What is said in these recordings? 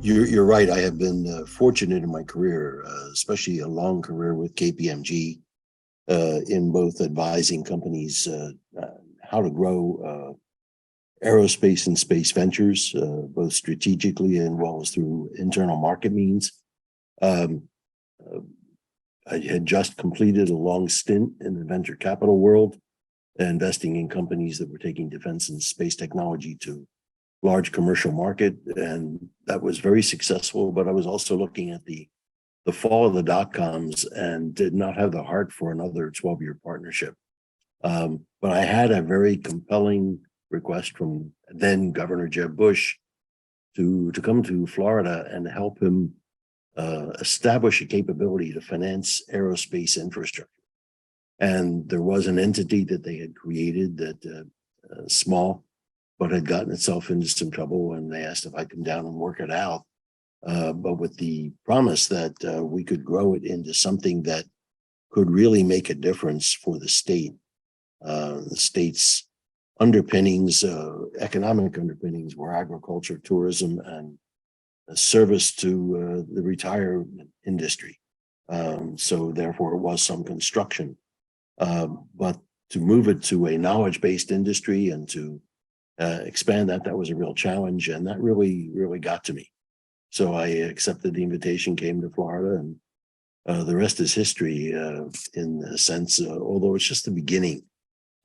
You're right. I have been fortunate in my career, especially a long career with KPMG, in both advising companies how to grow aerospace and space ventures, both strategically and well as through internal market means. Um, I had just completed a long stint in the venture capital world, investing in companies that were taking defense and space technology to large commercial market, and that was very successful. But I was also looking at the fall of the dot-coms and did not have the heart for another 12-year partnership. But I had a very compelling request from then Governor Jeb Bush to come to Florida and help him establish a capability to finance aerospace infrastructure. And there was an entity that they had created that small, but had gotten itself into some trouble, and they asked if I'd come down and work it out, but with the promise that we could grow it into something that could really make a difference for the state. The state's underpinnings, economic underpinnings, were agriculture, tourism, and service to the retirement industry. So therefore, it was some construction. But to move it to a knowledge-based industry and to expand that was a real challenge, and that really got to me. So I accepted the invitation, came to Florida, and the rest is history. In a sense, although it's just the beginning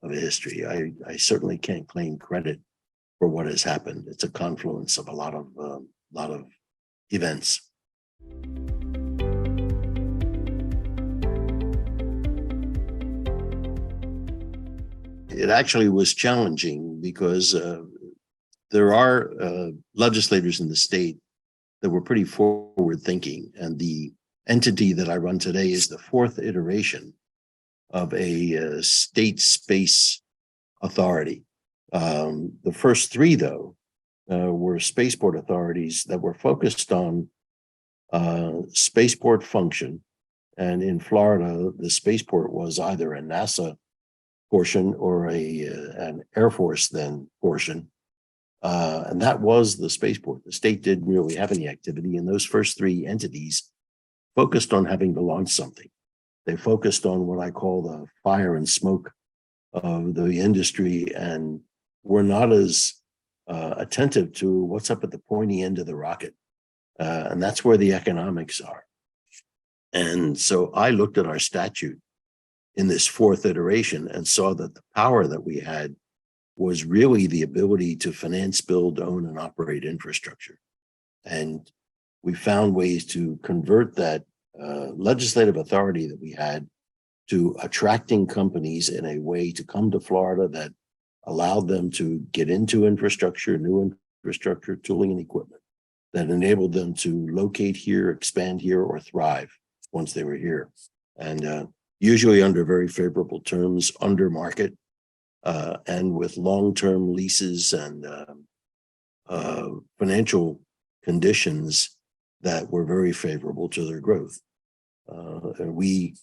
of a history, I certainly can't claim credit for what has happened. It's a confluence of a lot of events. It actually was challenging because there are legislators in the state that were pretty forward thinking. And the entity that I run today is the fourth iteration of a state space authority. The first three, though, were spaceport authorities that were focused on spaceport function. And in Florida, the spaceport was either a NASA portion or an Air Force then portion. And that was the spaceport. The state didn't really have any activity, and those first three entities focused on having to launch something. They focused on what I call the fire and smoke of the industry, and were not as attentive to what's up at the pointy end of the rocket. And that's where the economics are. And so I looked at our statute in this fourth iteration and saw that the power that we had was really the ability to finance, build, own, and operate infrastructure. And we found ways to convert that legislative authority that we had to attracting companies in a way to come to Florida that allowed them to get into infrastructure, new infrastructure, tooling, and equipment that enabled them to locate here, expand here, or thrive once they were here. And usually under very favorable terms, under market, and with long-term leases and financial conditions that were very favorable to their growth. And we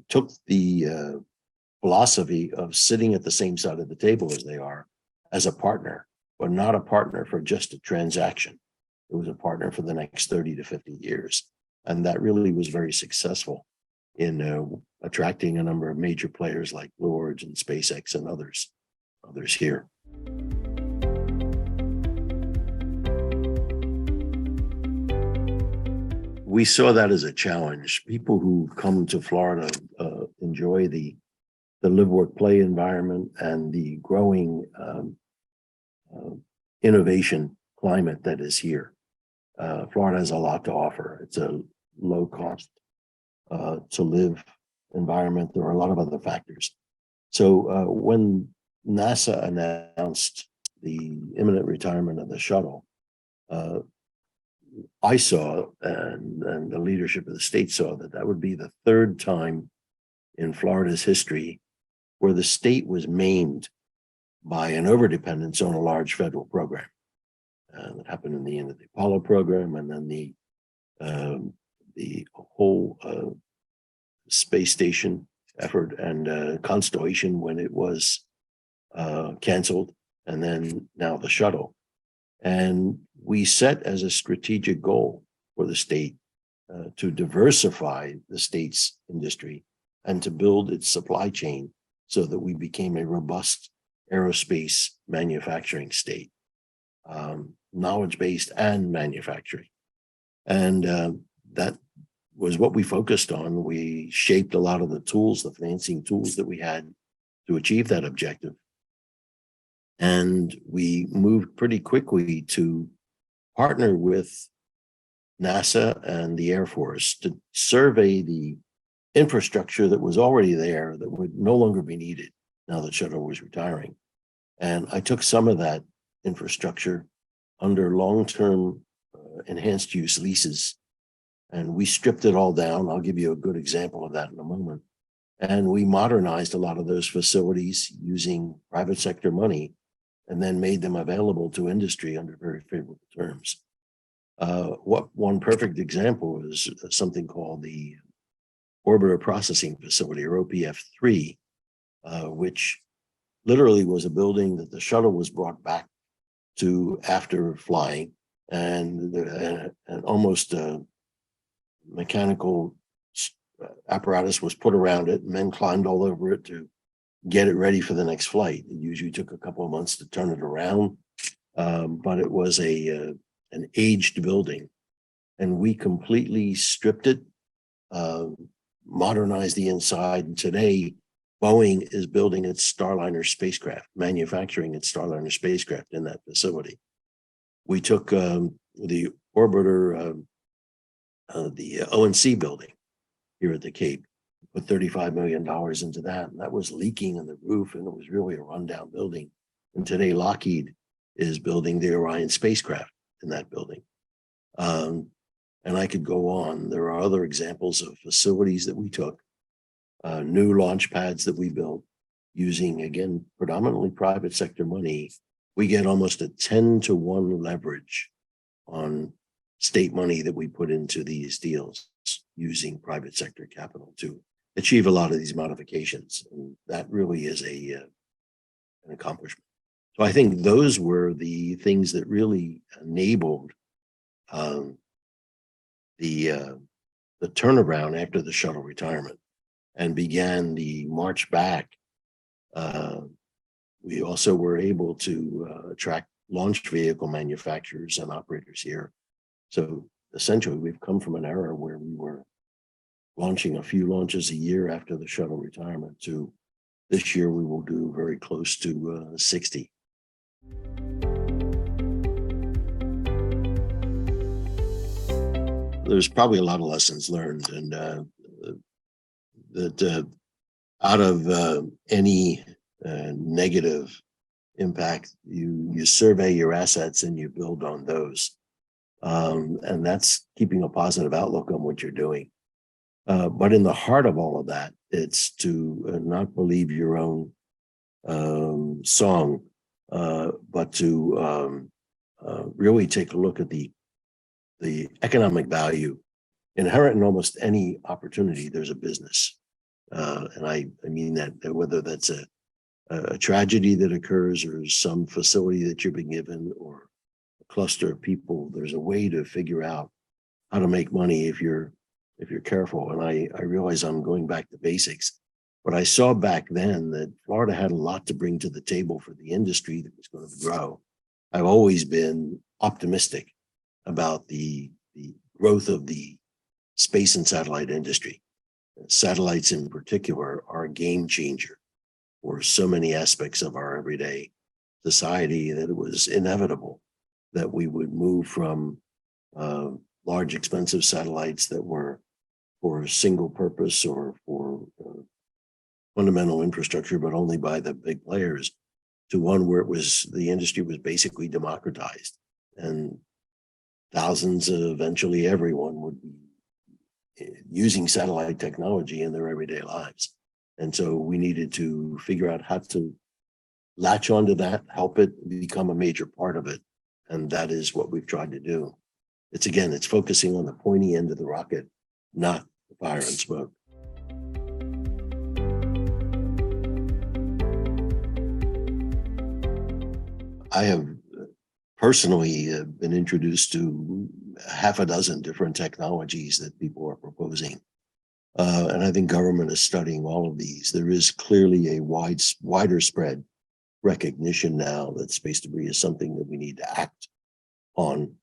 took the philosophy of sitting at the same side of the table as they are as a partner, but not a partner for just a transaction. It was a partner for the next 30 to 50 years. And that really was very successful in attracting a number of major players like Blue Origin, SpaceX, and others here. We saw that as a challenge. People who come to Florida enjoy the live, work, play environment and the growing innovation climate that is here. Florida has a lot to offer. It's a low cost to live environment. There are a lot of other factors. So when NASA announced the imminent retirement of the shuttle, I saw, and the leadership of the state saw, that would be the third time in Florida's history where the state was maimed by an overdependence on a large federal program. That happened in the end of the Apollo program, and then the whole space station effort and Constellation when it was canceled, and then now the shuttle. And we set as a strategic goal for the state to diversify the state's industry and to build its supply chain so that we became a robust aerospace manufacturing state, knowledge-based and manufacturing. And that was what we focused on. We shaped a lot of the tools, the financing tools that we had to achieve that objective. And we moved pretty quickly to partner with NASA and the Air Force to survey the infrastructure that was already there that would no longer be needed now that shuttle was retiring. And I took some of that infrastructure under long-term enhanced use leases, and we stripped it all down. I'll give you a good example of that in a moment. And we modernized a lot of those facilities using private sector money and then made them available to industry under very favorable terms. One perfect example is something called the Orbiter Processing Facility, or OPF3, which literally was a building that the shuttle was brought back to after flying, and almost mechanical apparatus was put around it, and men climbed all over it to get it ready for the next flight. It usually took a couple of months to turn it around, but it was an aged building, and we completely stripped it, modernized the inside, and today Boeing is building its Starliner spacecraft, manufacturing its Starliner spacecraft in that facility. We took the orbiter, the ONC building here at the Cape, put $35 million into that, and that was leaking in the roof, and it was really a rundown building. And today Lockheed is building the Orion spacecraft in that building. And I could go on. There are other examples of facilities that we took, new launch pads that we built using, again, predominantly private sector money. We get almost a 10-to-1 leverage on state money that we put into these deals using private sector capital to achieve a lot of these modifications. And that really is an accomplishment. So I think those were the things that really enabled the turnaround after the shuttle retirement and began the march back. We also were able to attract launch vehicle manufacturers and operators here. So essentially, we've come from an era where we were launching a few launches a year after the shuttle retirement to this year we will do very close to 60. There's probably a lot of lessons learned, and that out of any negative impact, you survey your assets and you build on those. And that's keeping a positive outlook on what you're doing. But in the heart of all of that, it's to not believe your own song, but to really take a look at the economic value inherent in almost any opportunity. There's a business, and I mean that whether that's a tragedy that occurs or some facility that you've been given or a cluster of people, there's a way to figure out how to make money if you're careful. And I realize I'm going back to basics, but I saw back then that Florida had a lot to bring to the table for the industry that was going to grow. I've always been optimistic about the growth of the space and satellite industry. Satellites in particular are a game changer for so many aspects of our everyday society that it was inevitable that we would move from large, expensive satellites that were for single purpose or for fundamental infrastructure, but only by the big players, to one where the industry was basically democratized, and thousands, eventually everyone, would be using satellite technology in their everyday lives. And so we needed to figure out how to latch onto that, help it become a major part of it. And that is what we've tried to do. It's focusing on the pointy end of the rocket, not the fire and smoke. I have personally been introduced to half a dozen different technologies that people are proposing. And I think government is studying all of these. There is clearly a wider spread recognition now that space debris is something that we need to act on.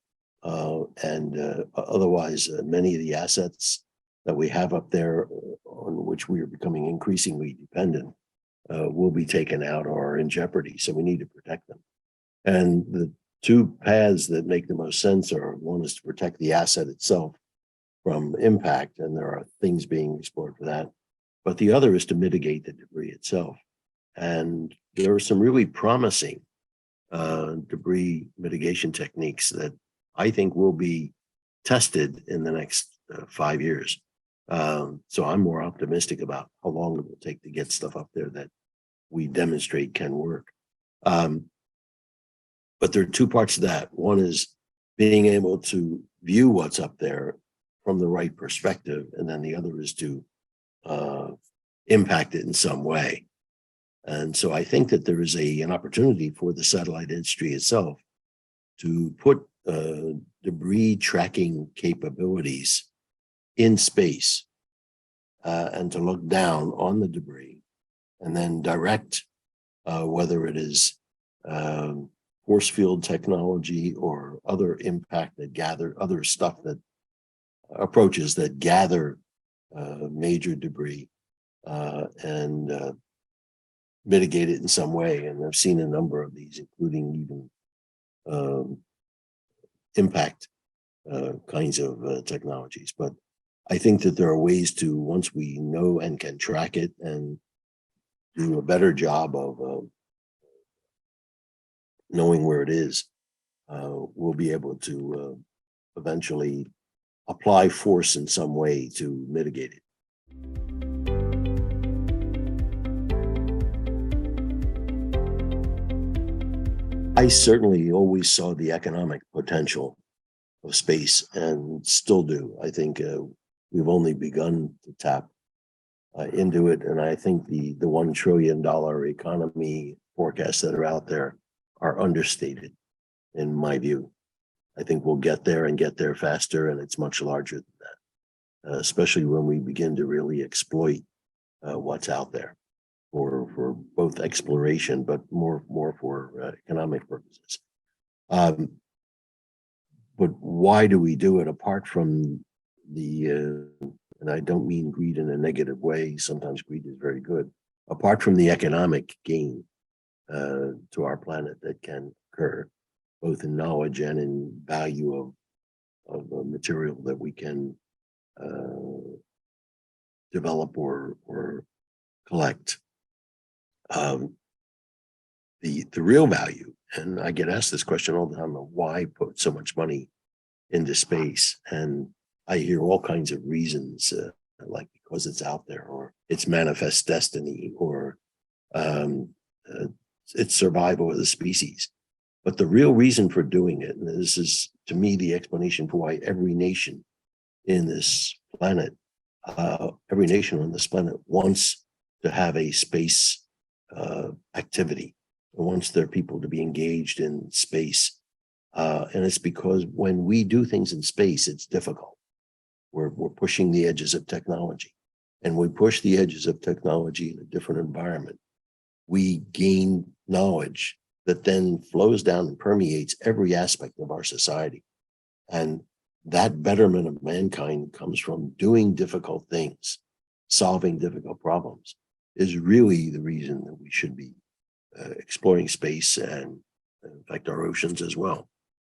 Otherwise, many of the assets that we have up there on which we are becoming increasingly dependent will be taken out or are in jeopardy. So we need to protect them. And the two paths that make the most sense are, one is to protect the asset itself from impact, and there are things being explored for that. But the other is to mitigate the debris itself. And there are some really promising debris mitigation techniques that I think will be tested in the next 5 years. So I'm more optimistic about how long it will take to get stuff up there that we demonstrate can work. But there are two parts to that. One is being able to view what's up there from the right perspective, and then the other is to impact it in some way. And so I think that there is an opportunity for the satellite industry itself to put debris tracking capabilities in space and to look down on the debris and then direct whether it is force field technology or other impact that gather, other stuff that approaches that gather major debris and mitigate it in some way. And I've seen a number of these, including even impact kinds of technologies. But I think that there are ways to, once we know and can track it and do a better job of knowing where it is, we'll be able to eventually apply force in some way to mitigate it. I certainly always saw the economic potential of space and still do. I think we've only begun to tap into it. And I think the $1 trillion economy forecasts that are out there are understated, in my view. I think we'll get there and get there faster, and it's much larger than that, especially when we begin to really exploit what's out there for both exploration, but more for economic purposes. But why do we do it apart from the, and I don't mean greed in a negative way, sometimes greed is very good, apart from the economic gain to our planet that can occur, both in knowledge and in value of material that we can develop or collect. The real value, and I get asked this question all the time, of why put so much money into space? And I hear all kinds of reasons, like because it's out there, or it's manifest destiny, or it's survival of the species. But the real reason for doing it, and this is to me the explanation for why every nation in this planet, every nation on this planet wants to have a space activity, and wants their people to be engaged in space. And it's because when we do things in space, it's difficult. We're pushing the edges of technology, and we push the edges of technology in a different environment. We gain knowledge that then flows down and permeates every aspect of our society. And that betterment of mankind comes from doing difficult things, solving difficult problems, is really the reason that we should be exploring space and, in fact, our oceans as well.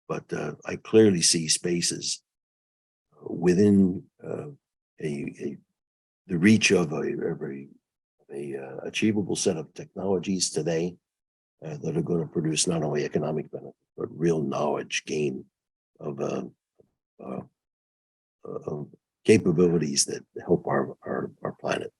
But I clearly see space as within the reach of a achievable set of technologies today that are going to produce not only economic benefit, but real knowledge gain of capabilities that help our planet.